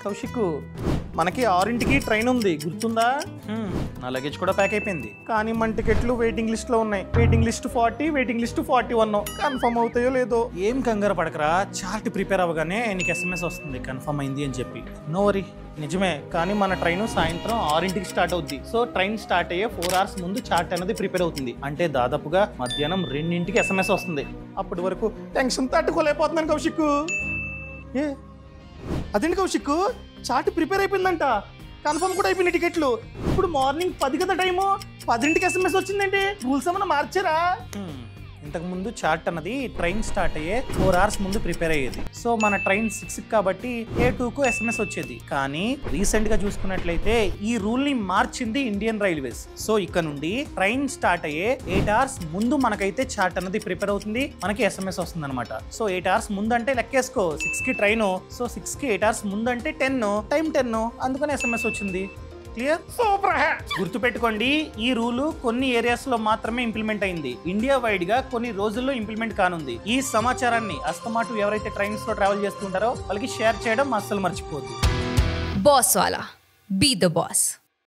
కౌశిక్ మనకి 6ంటికి ట్రైన్ ఉంది గుర్తుందా? నా లగేజ్ కూడా ప్యాక్ అయిపోయింది కానీ మన టికెట్లు వెయిటింగ్ లిస్ట్ లో ఉన్నాయి. Waiting list 40, waiting list 41. Confirm అవుతాయో లేదో. ఏం కంగారు పడకరా, చార్ట్ ప్రిపేర్ అవ్వగానే నీకు SMS వస్తుంది కన్ఫర్మ్ అయింది అని చెప్పి. No worry. నిజమే, కానీ మన ట్రైన్ సాయంత్రం 6ంటికి స్టార్ట్ అవుద్ది. సో ట్రైన్ స్టార్ట్ అయ్యే 4 hours ముందు చార్ట్ అనేది ప్రిపేర్ అవుతుంది. అంటే దాదాపుగా మధ్యాహ్నం 2ంటికి SMS వస్తుంది. అప్పటి వరకు టెన్షన్ తట్టుకోలేకపోతున్నాను కౌశిక్. అదేంటి కౌశిక్, చార్ట్ ప్రిపేర్ అయిపోయిందంట, కన్ఫర్మ్ కూడా అయిపోయిన టికెట్లు. ఇప్పుడు మార్నింగ్ 10 కదా టైము, 10ంటికి SMS వచ్చిందండి. రూల్స్ ఏమన్నా మార్చారా? ఇంతకు ముందు చార్ట్ అన్నది ట్రైన్ స్టార్ట్ అయ్యే 4 hours ముందు ప్రిపేర్ అయ్యేది. సో మన ట్రైన్ 6 కాబట్టి A2కు SMS వచ్చేది. కానీ రీసెంట్ గా చూసుకున్నట్లయితే ఈ రూల్ ని మార్చింది ఇండియన్ రైల్వేస్. సో ఇక్కడ నుండి ట్రైన్ స్టార్ట్ అయ్యే 8 hours ముందు మనకైతే చార్ట్ అన్నది ప్రిపేర్ అవుతుంది, మనకి SMS వస్తుంది అనమాట. సో 8 hours ముందు అంటే లెక్కేసుకో, 6కి ట్రైన్. సో 6కి 8 hours ముందు అంటే 10, టైం 10, అందుకని SMS వచ్చింది. క్లియర్? సూపర్. గుర్తుపెట్టుకోండి, ఈ రూలు కొన్ని ఏరియాస్ లో మాత్రమే ఇంప్లిమెంట్ అయింది. ఇండియా వైడ్ గా కొన్ని రోజుల్లో ఇంప్లిమెంట్ కానుంది. ఈ సమాచారాన్ని అస్తమాటు ఎవరైతే ట్రైన్స్ లో ట్రావెల్ చేస్తుంటారో వాళ్ళకి షేర్ చేయడం అస్సలు మర్చిపోవద్దు. బాస్ వాలా, బీ ద బాస్.